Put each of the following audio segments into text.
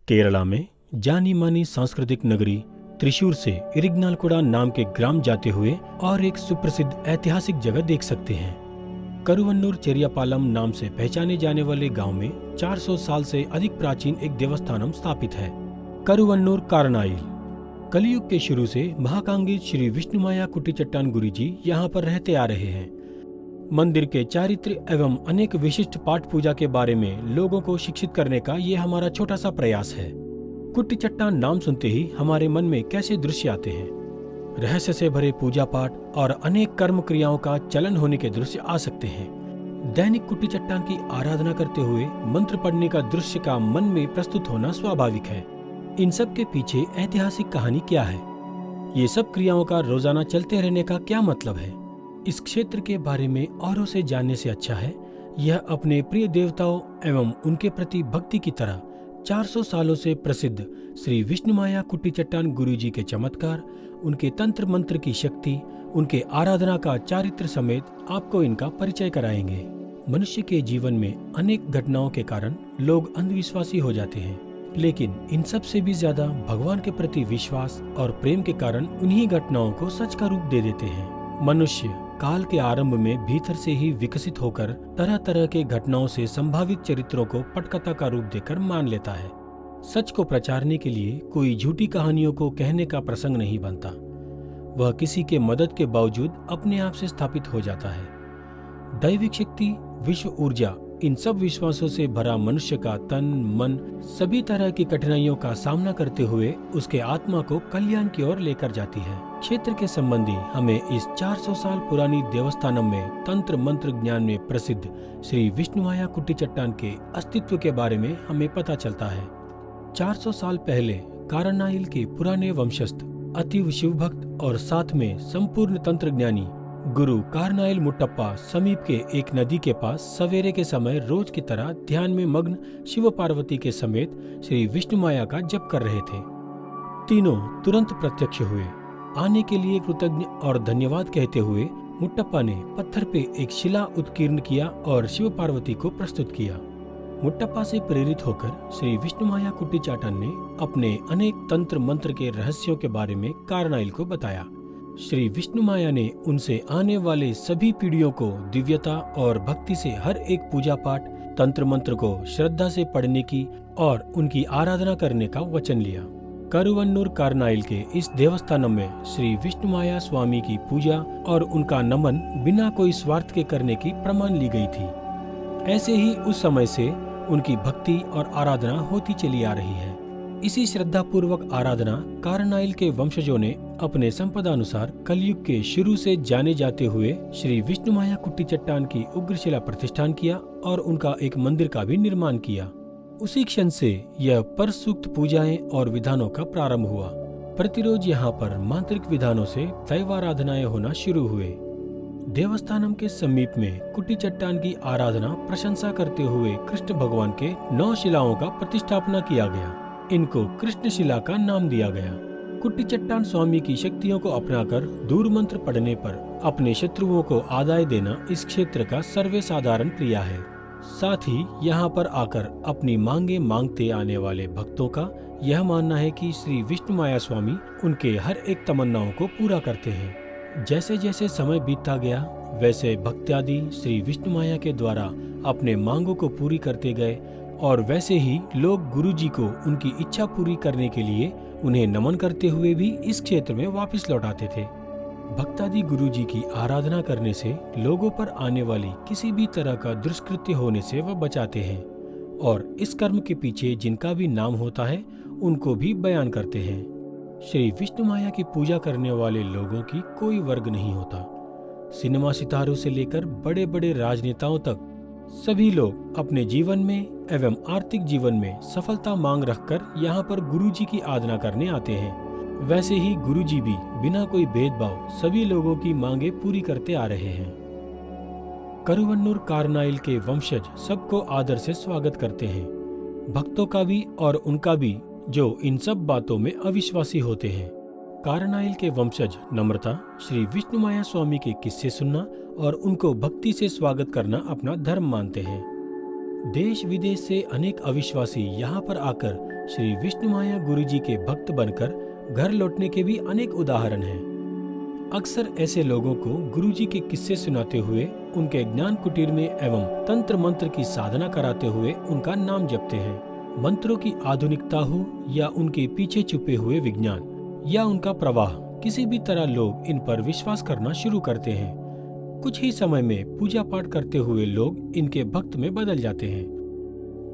केरला में जानी मानी सांस्कृतिक नगरी त्रिशूर से इरिग्नालकुडा नाम के ग्राम जाते हुए और एक सुप्रसिद्ध ऐतिहासिक जगह देख सकते हैं। करुवन्नूर चेरियापालम नाम से पहचाने जाने वाले गांव में 400 साल से अधिक प्राचीन एक देवस्थानम स्थापित है, करुवन्नूर कारनाइल। कलयुग के शुरू से महाकांगित श्री विष्णुमाया कुट्टीचट्टान गुरुजी यहाँ पर रहते आ रहे हैं। मंदिर के चारित्र्य एवं अनेक विशिष्ट पाठ पूजा के बारे में लोगों को शिक्षित करने का ये हमारा छोटा सा प्रयास है। कुट्टीचट्टान नाम सुनते ही हमारे मन में कैसे दृश्य आते हैं। रहस्य से भरे पूजा पाठ और अनेक कर्म क्रियाओं का चलन होने के दृश्य आ सकते हैं। दैनिक कुट्टीचट्टान की आराधना करते हुए मंत्र पढ़ने का दृश्य का मन में प्रस्तुत होना स्वाभाविक है। इन सब के पीछे ऐतिहासिक कहानी क्या है? ये सब क्रियाओं का रोजाना चलते रहने का क्या मतलब है? इस क्षेत्र के बारे में औरों से जानने से अच्छा है यह अपने प्रिय देवताओं एवं उनके प्रति भक्ति की तरह 400 सालों से प्रसिद्ध श्री विष्णुमाया कुट्टीचट्टान गुरुजी के चमत्कार, उनके तंत्र मंत्र की शक्ति, उनके आराधना का चारित्र समेत आपको इनका परिचय कराएंगे। मनुष्य के जीवन में अनेक घटनाओं के कारण लोग अंधविश्वासी हो जाते हैं, लेकिन इन सब से भी ज्यादा भगवान के प्रति विश्वास और प्रेम के कारण उन्हीं घटनाओं को सच का रूप दे देते हैं। मनुष्य काल के आरंभ में भीतर से ही विकसित होकर तरह तरह के घटनाओं से संभावित चरित्रों को पटकथा का रूप देकर मान लेता है। सच को प्रचारने के लिए कोई झूठी कहानियों को कहने का प्रसंग नहीं बनता। वह किसी के मदद के बावजूद अपने आप से स्थापित हो जाता है। दैविक शक्ति, विश्व ऊर्जा, इन सब विश्वासों से भरा मनुष्य का तन मन सभी तरह की कठिनाइयों का सामना करते हुए उसके आत्मा को कल्याण की ओर लेकर जाती है। क्षेत्र के संबंधी हमें इस 400 साल पुरानी देवस्थानम में तंत्र मंत्र ज्ञान में प्रसिद्ध श्री विष्णुमाया कुट्टीचट्टान के अस्तित्व के बारे में हमें पता चलता है। 400 साल पहले कारनाइल के पुराने वंशस्थ, अतीव शिवभक्त और साथ में संपूर्ण तंत्र ज्ञानी गुरु कारनाइल मुट्टप्पा समीप के एक नदी के पास सवेरे के समय रोज की तरह ध्यान में मग्न शिव पार्वती के समेत श्री विष्णुमाया का जप कर रहे थे। तीनों तुरंत प्रत्यक्ष हुए। आने के लिए कृतज्ञ और धन्यवाद कहते हुए मुट्टप्पा ने पत्थर पे एक शिला उत्कीर्ण किया और शिव पार्वती को प्रस्तुत किया। मुट्टप्पा से प्रेरित होकर श्री विष्णुमाया कुट्टीचट्टान ने अपने अनेक तंत्र मंत्र के रहस्यों के बारे में कारनाइल को बताया। श्री विष्णुमाया ने उनसे आने वाले सभी पीढ़ियों को दिव्यता और भक्ति से हर एक पूजा पाठ, तंत्र मंत्र को श्रद्धा से पढ़ने की और उनकी आराधना करने का वचन लिया। करुवन्नूर कारनाइल के इस देवस्थानम में श्री विष्णुमाया स्वामी की पूजा और उनका नमन बिना कोई स्वार्थ के करने की प्रमाण ली गई थी। ऐसे ही उस समय से उनकी भक्ति और आराधना होती चली आ रही है। इसी श्रद्धा पूर्वक आराधना कारनाइल के वंशजों ने अपने संपदानुसार कलयुग के शुरू से जाने जाते हुए श्री विष्णुमाया कुट्टीचट्टान की उग्रशिला प्रतिष्ठान किया और उनका एक मंदिर का भी निर्माण किया। उसी क्षण से यह परसूक्त पूजाएं और विधानों का प्रारंभ हुआ। प्रतिरोज यहाँ पर मांत्रिक विधानों से दैवाराधनाएं होना शुरू हुए। देवस्थानम के समीप में कुट्टीचट्टान की आराधना प्रशंसा करते हुए कृष्ण भगवान के 9 शिलाओं का प्रतिष्ठापना किया गया। इनको कृष्ण शिला का नाम दिया गया। कुट्टीचट्टान स्वामी की शक्तियों को अपनाकर दूर मंत्र पढ़ने पर अपने शत्रुओं को आदाय देना इस क्षेत्र का सर्वसाधारण क्रिया है। साथ ही यहाँ पर आकर अपनी मांगे मांगते आने वाले भक्तों का यह मानना है कि श्री विष्णुमाया स्वामी उनके हर एक तमन्नाओं को पूरा करते हैं। जैसे जैसे समय बीतता गया वैसे भक्त्यादि श्री विष्णुमाया के द्वारा अपने मांगों को पूरी करते गए और वैसे ही लोग गुरुजी को उनकी इच्छा पूरी करने के लिए उन्हें नमन करते हुए भी इस क्षेत्र में वापस लौटाते थे। भक्तादि गुरुजी की आराधना करने से लोगों पर आने वाली किसी भी तरह का दुष्कृत्य होने से वह बचाते हैं और इस कर्म के पीछे जिनका भी नाम होता है उनको भी बयान करते हैं। श्री विष्णुमाया की पूजा करने वाले लोगों की कोई वर्ग नहीं होता। सिनेमा सितारों से लेकर बड़े बड़े राजनेताओं तक सभी लोग अपने जीवन में एवं आर्थिक जीवन में सफलता मांग रखकर यहाँ पर गुरुजी की आराधना करने आते हैं। वैसे ही गुरुजी भी बिना कोई भेदभाव सभी लोगों की मांगे पूरी करते आ रहे हैं। करुवन्नूर कारनाइल के वंशज सबको आदर से स्वागत करते हैं, भक्तों का भी और उनका भी जो इन सब बातों में अविश्वासी होते हैं। कारनाइल के वंशज नम्रता श्री विष्णुमाया स्वामी के किस्से सुनना और उनको भक्ति से स्वागत करना अपना धर्म मानते हैं। देश विदेश से अनेक अविश्वासी यहाँ पर आकर श्री विष्णुमाया गुरुजी के भक्त बनकर घर लौटने के भी अनेक उदाहरण हैं। अक्सर ऐसे लोगों को गुरुजी के किस्से सुनाते हुए, उनके ज्ञान कुटीर में एवं तंत्र मंत्र की साधना कराते हुए उनका नाम जपते हैं। मंत्रों की आधुनिकता हो या उनके पीछे छुपे हुए विज्ञान या उनका प्रवाह, किसी भी तरह लोग इन पर विश्वास करना शुरू करते हैं। कुछ ही समय में पूजा पाठ करते हुए लोग इनके भक्त में बदल जाते हैं।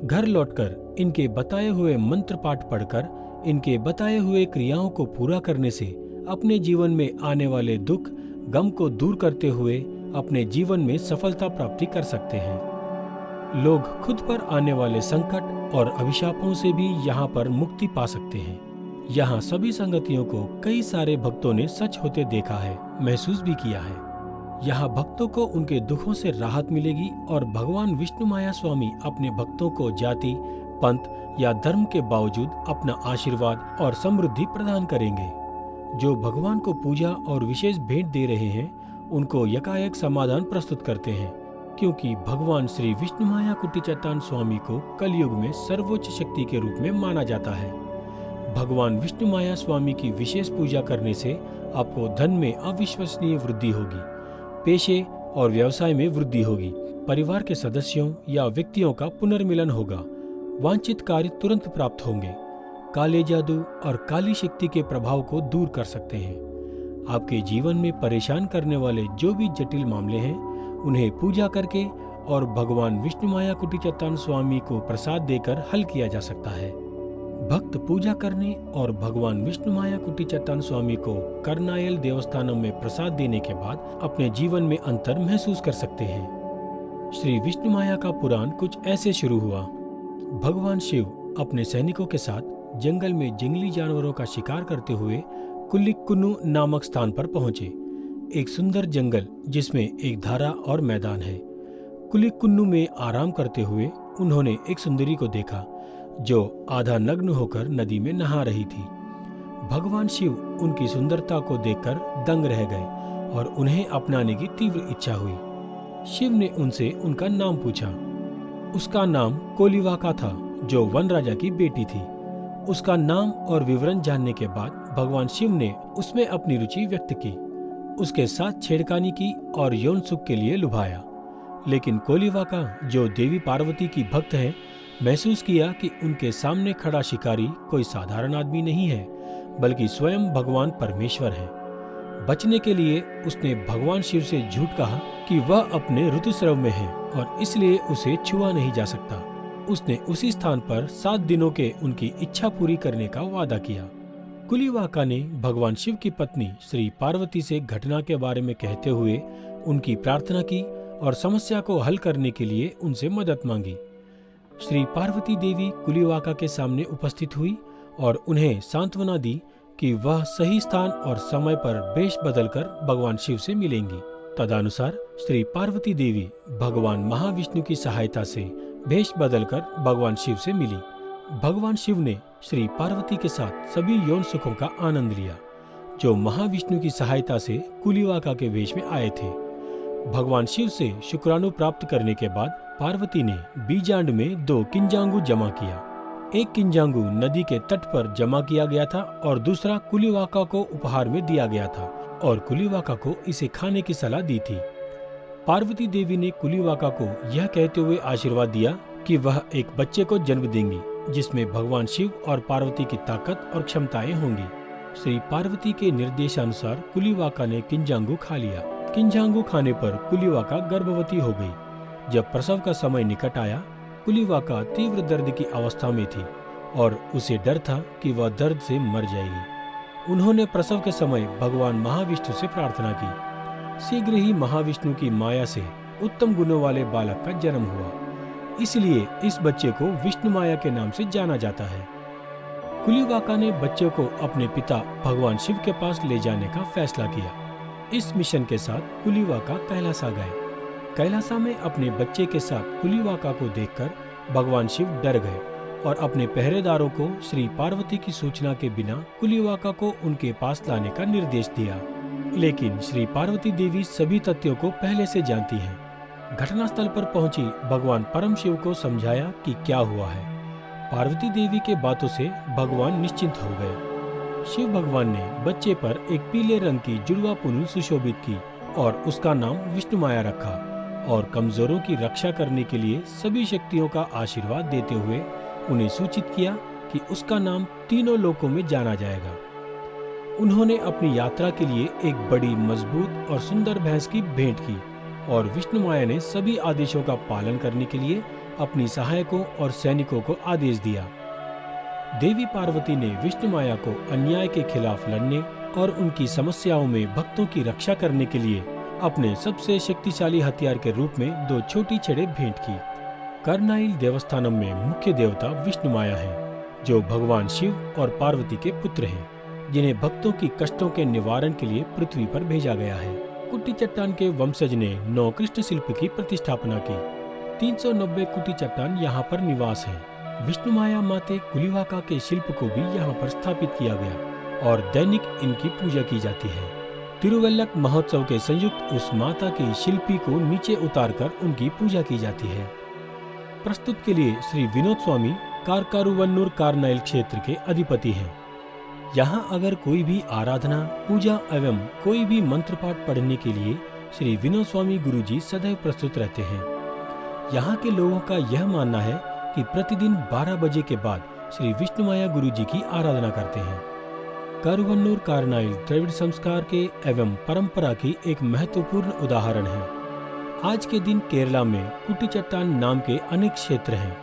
घर लौटकर इनके बताए हुए मंत्र पाठ पढ़कर इनके बताए हुए क्रियाओं को पूरा करने से अपने जीवन में आने वाले दुख गम को दूर करते हुए अपने जीवन में सफलता प्राप्ति कर सकते हैं। लोग खुद पर आने वाले संकट और अभिशापों से भी यहाँ पर मुक्ति पा सकते हैं। यहाँ सभी संगतियों को कई सारे भक्तों ने सच होते देखा है, महसूस भी किया है। यहाँ भक्तों को उनके दुखों से राहत मिलेगी और भगवान विष्णुमाया स्वामी अपने भक्तों को जाति, पंथ या धर्म के बावजूद अपना आशीर्वाद और समृद्धि प्रदान करेंगे। जो भगवान को पूजा और विशेष भेंट दे रहे हैं, उनको यकायक समाधान प्रस्तुत करते हैं, क्योंकि भगवान श्री विष्णुमाया कुटी चैतन्य स्वामी को कलयुग में सर्वोच्च शक्ति के रूप में माना जाता है। भगवान विष्णुमाया स्वामी की विशेष पूजा करने से आपको धन में अविश्वसनीय वृद्धि होगी, पेशे और व्यवसाय में वृद्धि होगी, परिवार के सदस्यों या व्यक्तियों का पुनर्मिलन होगा, वांछित कार्य तुरंत प्राप्त होंगे, काले जादू और काली शक्ति के प्रभाव को दूर कर सकते हैं। आपके जीवन में परेशान करने वाले जो भी जटिल मामले हैं, उन्हें पूजा करके और भगवान विष्णुमाया कुटी चैतन्य स्वामी को प्रसाद देकर हल किया जा सकता है। भक्त पूजा करने और भगवान विष्णुमाया कुटी चैतन्य स्वामी को करनायल देवस्थानम में प्रसाद देने के बाद अपने जीवन में अंतर महसूस कर सकते हैं। श्री विष्णुमाया का पुराण कुछ ऐसे शुरू हुआ। भगवान शिव अपने सैनिकों के साथ जंगल में जंगली जानवरों का शिकार करते हुए कुल्लिकुन्नू नामक स्थान पर पहुंचे। एक सुंदर जंगल जिसमें एक धारा और मैदान है। कुल्लिकुन्नू में आराम करते हुए उन्होंने एक सुंदरी को देखा जो आधा नग्न होकर नदी में नहा रही थी। भगवान शिव उनकी सुंदरता को देखकर दंग रह गए और उन्हें अपनाने की तीव्र इच्छा हुई। शिव ने उनसे उनका नाम पूछा। उसका नाम कोलिवाका था, जो वन राजा की बेटी थी। उसका नाम और विवरण जानने के बाद भगवान शिव ने उसमें अपनी रुचि व्यक्त की, उसके साथ छेड़खानी की और यौन सुख के लिए लुभाया। लेकिन कोलिवाका, जो देवी पार्वती की भक्त है, महसूस किया कि उनके सामने खड़ा शिकारी कोई साधारण आदमी नहीं है, बल्कि स्वयं भगवान परमेश्वर है। बचने के लिए उसने भगवान शिव से झूठ कहा कि वह अपने ऋतुस्राव में है और इसलिए उसे छुआ नहीं जा सकता। उसने उसी स्थान पर 7 दिनों के उनकी इच्छा पूरी करने का वादा किया। कुलिवाका ने भगवान शिव की पत्नी श्री पार्वती से घटना के बारे में कहते हुए उनकी प्रार्थना की और समस्या को हल करने के लिए उनसे मदद मांगी। श्री पार्वती देवी कुलिवाका के सामने उपस्थित हुई और उन्हें सांत्वना दी कि वह सही स्थान और समय पर वेश बदलकर भगवान शिव से मिलेंगी। तदनुसार श्री पार्वती देवी भगवान महाविष्णु की सहायता से वेश बदलकर भगवान शिव से मिली। भगवान शिव ने श्री पार्वती के साथ सभी यौन सुखों का आनंद लिया, जो महाविष्णु की सहायता से कुलिवाका के वेश में आए थे। भगवान शिव से शुक्राणु प्राप्त करने के बाद पार्वती ने बीजांड में 2 किंजांगू जमा किया। एक किंजांगू नदी के तट पर जमा किया गया था और दूसरा कुलिवाका को उपहार में दिया गया था और कुलिवाका को इसे खाने की सलाह दी थी। पार्वती देवी ने कुलिवाका को यह कहते हुए आशीर्वाद दिया कि वह एक बच्चे को जन्म देंगी, जिसमें भगवान शिव और पार्वती की ताकत और क्षमताएं होंगी। श्री पार्वती के निर्देशानुसार कुलिवाका ने किंजांगू खा लिया। किंजांगू खाने पर कुलिवाका गर्भवती हो गई। जब प्रसव का समय निकट आया, कुलिवाका तीव्र दर्द की अवस्था में थी और उसे डर था कि वह दर्द से मर जाएगी। उन्होंने प्रसव के समय भगवान महाविष्णु से प्रार्थना की। शीघ्र ही महाविष्णु की माया से उत्तम गुणों वाले बालक का जन्म हुआ, इसलिए इस बच्चे को विष्णु माया के नाम से जाना जाता है। कुलिवाका ने बच्चे को अपने पिता भगवान शिव के पास ले जाने का फैसला किया। इस मिशन के साथ कुलिवाका कैलासा गए। कैलासा में अपने बच्चे के साथ कुलिवाका को देखकर भगवान शिव डर गए और अपने पहरेदारों को श्री पार्वती की सूचना के बिना कुलिवाका को उनके पास लाने का निर्देश दिया। लेकिन श्री पार्वती देवी सभी तथ्यों को पहले से जानती हैं। घटनास्थल पर पहुंची भगवान परम शिव को समझाया कि क्या हुआ है। पार्वती देवी के बातों से भगवान निश्चिंत हो गए। शिव भगवान ने बच्चे पर एक पीले रंग की जुड़वा पुनुल सुशोभित की और उसका नाम विष्णु माया रखा और कमजोरों की रक्षा करने के लिए सभी शक्तियों का आशीर्वाद देते हुए उन्हें सूचित किया कि उसका नाम तीनों लोकों में जाना जाएगा। उन्होंने अपनी यात्रा के लिए एक बड़ी, मजबूत और सुंदर भैंस की भेंट की और विष्णु माया ने सभी आदेशों का पालन करने के लिए अपनी सहायकों और सैनिकों को आदेश दिया। देवी पार्वती ने विष्णु माया को अन्याय के खिलाफ लड़ने और उनकी समस्याओं में भक्तों की रक्षा करने के लिए अपने सबसे शक्तिशाली हथियार के रूप में 2 छोटी छड़ें भेंट की। करनाइल देवस्थानम में मुख्य देवता विष्णु माया हैं, जो भगवान शिव और पार्वती के पुत्र हैं, जिन्हें भक्तों की कष्टों के निवारण के लिए पृथ्वी पर भेजा गया है। कुट्टी चट्टान के वंशज ने 9 कृष्ण शिल्प की प्रतिष्ठापना की। 390 कुट्टी चट्टान यहाँ पर निवास है। विष्णु माया माते कुलिवाका के शिल्प को भी यहाँ पर स्थापित किया गया और दैनिक इनकी पूजा की जाती है। तिरुवल्लक महोत्सव के संयुक्त उस माता की शिल्पी को नीचे उतारकर उनकी पूजा की जाती है। प्रस्तुत के लिए श्री विनोद स्वामी कारकारुवन्नूर कारनाइल क्षेत्र के अधिपति हैं। यहाँ अगर कोई भी आराधना, पूजा एवं कोई भी मंत्र पाठ पढ़ने के लिए श्री विनोद स्वामी गुरुजी सदैव प्रस्तुत रहते हैं। यहाँ के लोगों का यह मानना है कि प्रतिदिन 12 बजे के बाद श्री विष्णु माया गुरुजी की आराधना करते हैं। कारुवन्नूर कारनाइल द्रविड़ संस्कार के एवं परंपरा की एक महत्वपूर्ण उदाहरण है। आज के दिन केरला में कुट्टी चट्टान नाम के अनेक क्षेत्र हैं।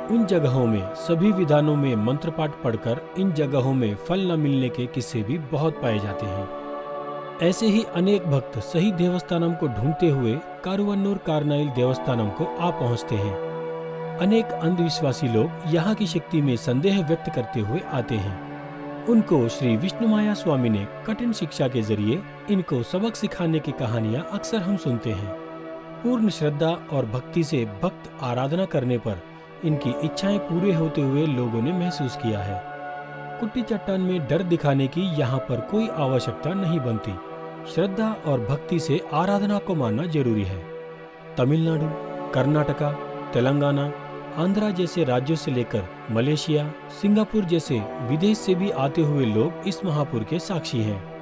उन जगहों में सभी विधानों में मंत्र पाठ पढ़कर इन जगहों में फल न मिलने के किस्से भी बहुत पाए जाते हैं। ऐसे ही अनेक भक्त सही देवस्थानम को ढूंढते हुए कारुवन्नूर कारनाइल देवस्थानम को आ पहुंचते हैं। अनेक अंधविश्वासी लोग यहाँ की शक्ति में संदेह व्यक्त करते हुए आते हैं। उनको श्री विष्णु माया स्वामी ने कठिन शिक्षा के जरिए इनको सबक सिखाने की कहानियाँ अक्सर हम सुनते हैं। पूर्ण श्रद्धा और भक्ति से भक्त आराधना करने पर इनकी इच्छाएं पूरे होते हुए लोगों ने महसूस किया है। कुट्टी चट्टान में डर दिखाने की यहाँ पर कोई आवश्यकता नहीं बनती। श्रद्धा और भक्ति से आराधना को मानना जरूरी है। तमिलनाडु, कर्नाटका, तेलंगाना, आंध्रा जैसे राज्यों से लेकर मलेशिया, सिंगापुर जैसे विदेश से भी आते हुए लोग इस महापुर के साक्षी हैं।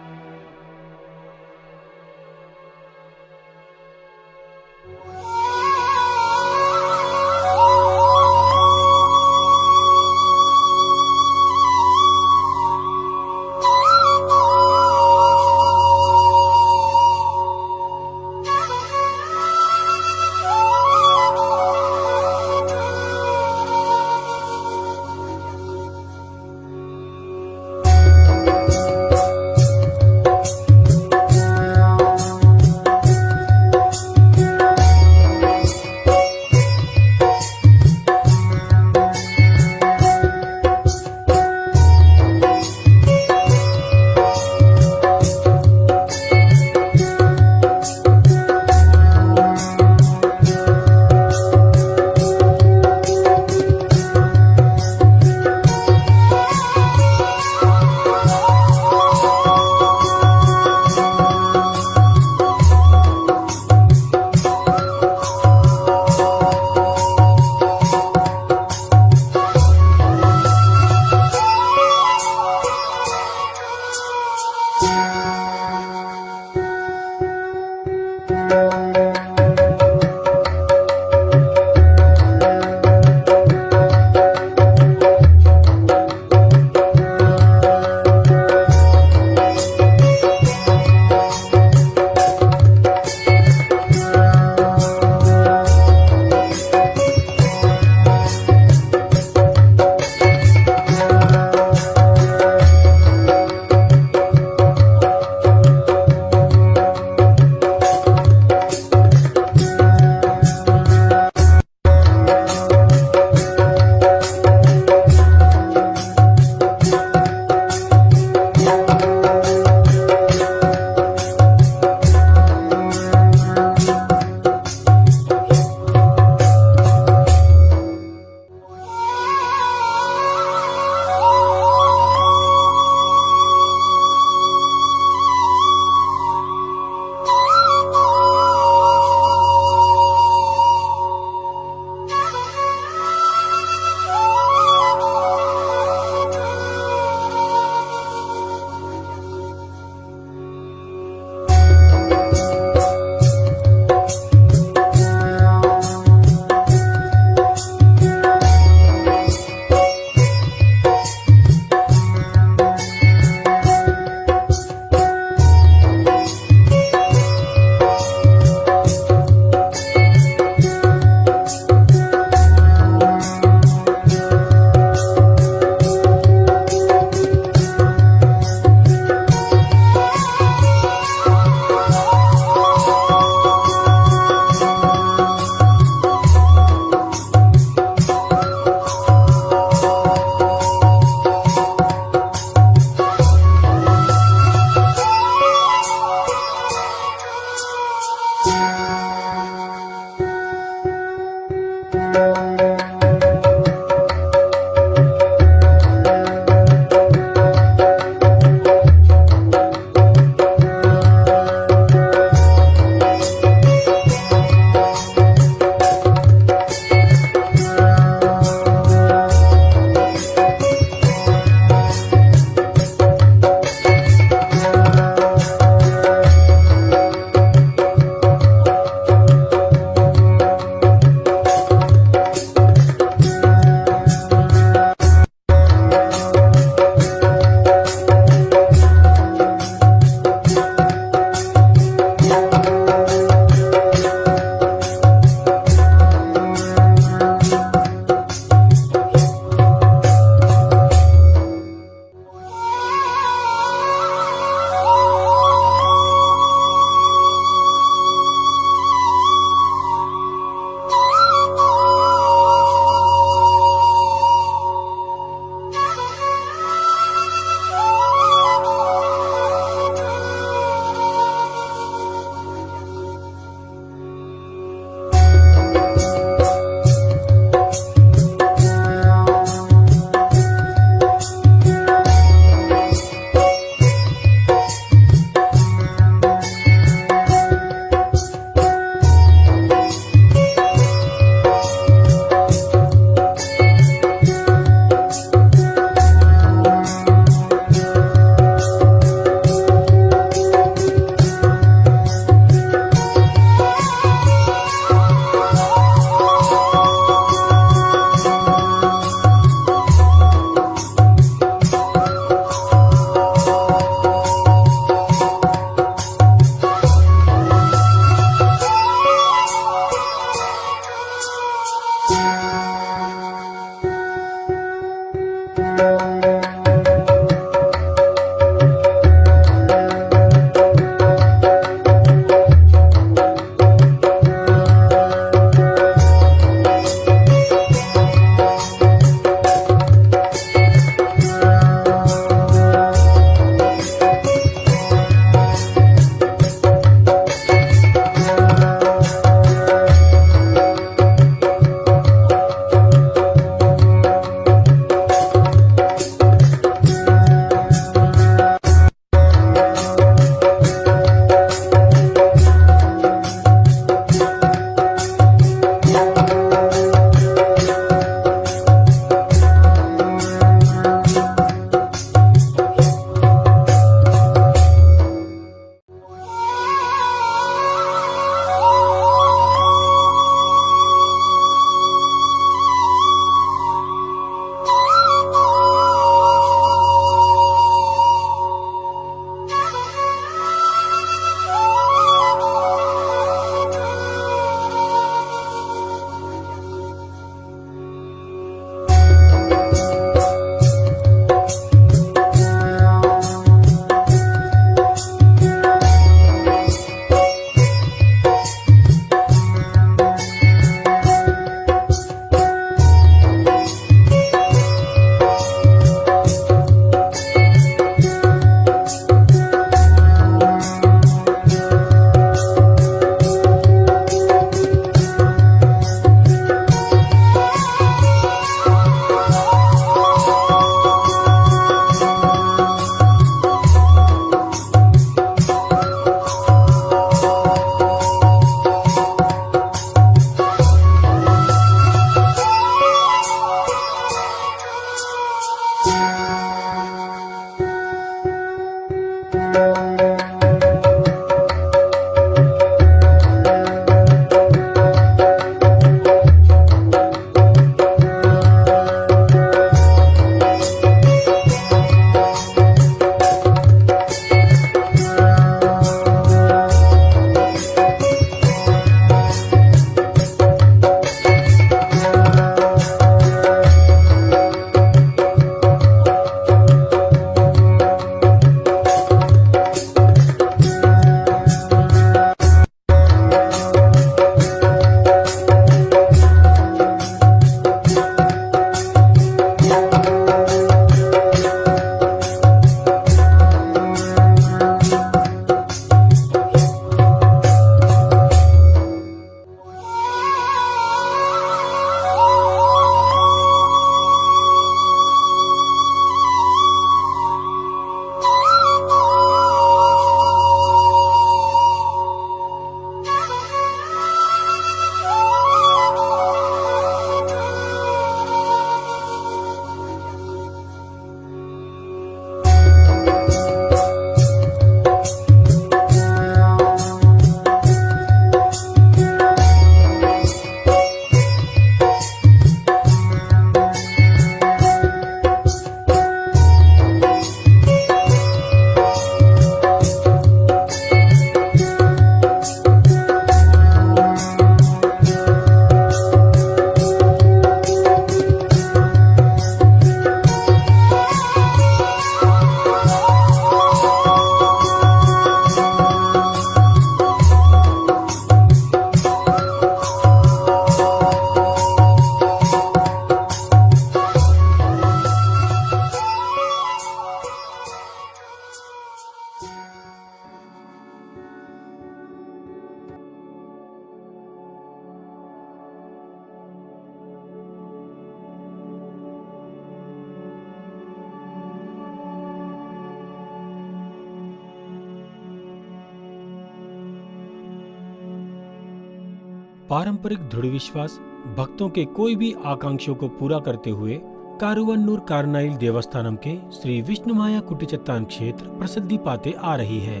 पारंपरिक दृढ़ विश्वास भक्तों के कोई भी आकांक्षाओं को पूरा करते हुए कारुवन्नूर कारनाइल देवस्थानम के श्री विष्णुमाया कुटीचट्टान क्षेत्र प्रसिद्धि पाते आ रही है।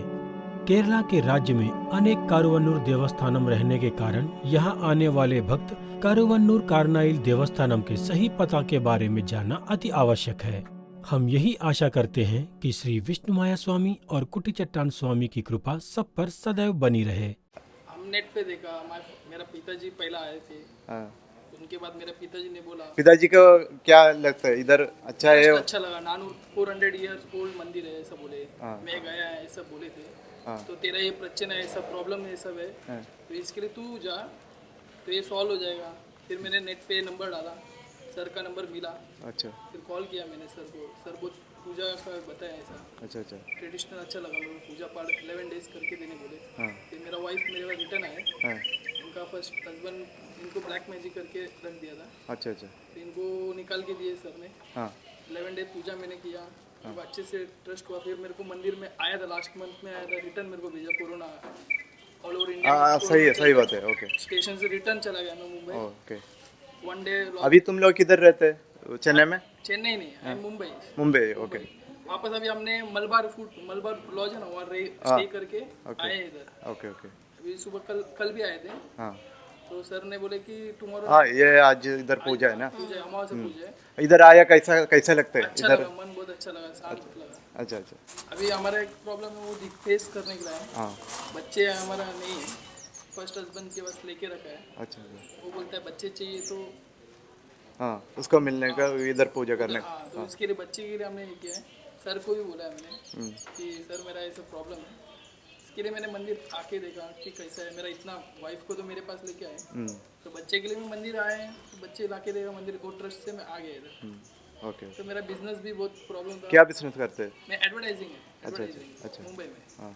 केरला के राज्य में अनेक कारुवन्नूर देवस्थानम रहने के कारण यहाँ आने वाले भक्त कारुवन्नूर कारनाइल देवस्थानम के सही पता के बारे में जानना अति आवश्यक है। हम यही आशा करते हैं कि श्री विष्णुमाया स्वामी और कुटीचट्टान स्वामी की कृपा सब पर सदैव बनी रहे। हम नेट पे देखा, मेरा पिताजी पहला आए थे, हाँ। तो उनके बाद मेरे पिताजी ने बोला पिताजी को क्या लगता है इधर अच्छा है? अच्छा लगा, नानू 400 ईयर्स ओल्ड मंदिर है ऐसा बोले। हाँ। मैं गया है ऐसा बोले थे। हाँ। तो तेरा ये प्रश्न है, ऐसा प्रॉब्लम है, सब है, हाँ। तो इसके लिए तू जा, तो ये सॉल्व हो जाएगा। फिर मैंने नेट पे नंबर डाला, सर का नंबर मिला, अच्छा फिर कॉल किया मैंने सर को। सर बहुत पूजा का बताया ऐसा अच्छा अच्छा। ट्रेडिशनल अच्छा लगा मेरे को, पूजा पाठ 11 डेज करके देने बोले। हाँ फिर मेरा वाइफ मेरे पास रिटर्न आए, हाँ। उनका फर्स्ट हस्बैंड इनको ब्लैक मैजिक करके रख दिया था, अच्छा अच्छा। तो इनको निकाल के दिए सर ने। हाँ 11 डेज पूजा मैंने किया, तो अच्छे से ट्रस्ट हुआ। फिर मेरे को मंदिर में आया था, लास्ट मंथ में आया था, रिटर्न मेरे को भेजा। कोरोना ऑल ओवर इंडिया हाँ सही है, सही बात है। ओके स्टेशन से रिटर्न चला गया मैं मुंबई। ओके। 1 डे अभी तुम लोग किधर रहते हैं? चेन्नई में? चेन्नई नहीं, आई मुंबई। मुंबई। ओके वापस अभी हमने मलबार लॉज है ना, वहाँ स्टे करके आए इधर। Okay okay. अभी सुबह कल भी आए थे, हाँ तो सर ने बोले कि टुमारो हाँ, ये आज इधर पूजा है ना? पूजा, अमावस्या पूजा है। इधर आया कैसा कैसा लगता है अच्छा इधर? लगा, मन बहुत अच्छा लगा, शांत लगा। अच्छा अच्छा। अभी हमारा एक प्रॉब्लम है, वो फेस करने के लिए है। हाँ बच्चे हमारा नहीं है, फर्स्ट हस्बैंड के पास लेके रखा है। अच्छा अच्छा। वो बोलता है बच्चे चाहिए, तो हाँ उसको मिलने का इधर पूजा करने का। हाँ, तो इसके लिए बच्चे के लिए हमने ये किया है। सर को भी बोला है मैंने कि सर मेरा ऐसा प्रॉब्लम है, इसके लिए मैंने मंदिर आके देखा कि कैसा है। मेरा इतना वाइफ को तो मेरे पास लेके आए, तो बच्चे के लिए भी मंदिर आए हैं, तो बच्चे लाके देखा मंदिर को, ट्रस्ट से मैं आ गया इधर। ओके। तो मेरा बिजनेस भी बहुत प्रॉब्लम था। क्या बिजनेस करते हैं? मैं एडवर्टाइजिंग है, अच्छा, एडवर्टाइजिंग अच्छा। मुंबई में। हाँ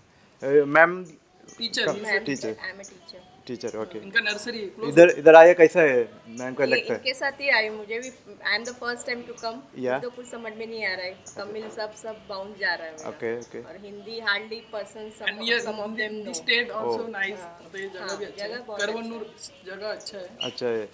ma'am teacher, teacher I am teacher. Teacher. Okay. इनका नर्सरी इधर इधर आया कैसा है मैम को ये लगता है? इनके साथ ही आई, मुझे भी I am the first time to come. Yeah. तो कुछ समझ में नहीं आ रहा है, तमिल सब बाउंड जा रहा है मेरा। Okay okay. और हिंदी हार्डली पर्सन एंड ये some of them know. State also nice, तो ये जगह भी अच्छा है। जगह बहुत करवन्नूर जगह अच्छा है। अच्छा है।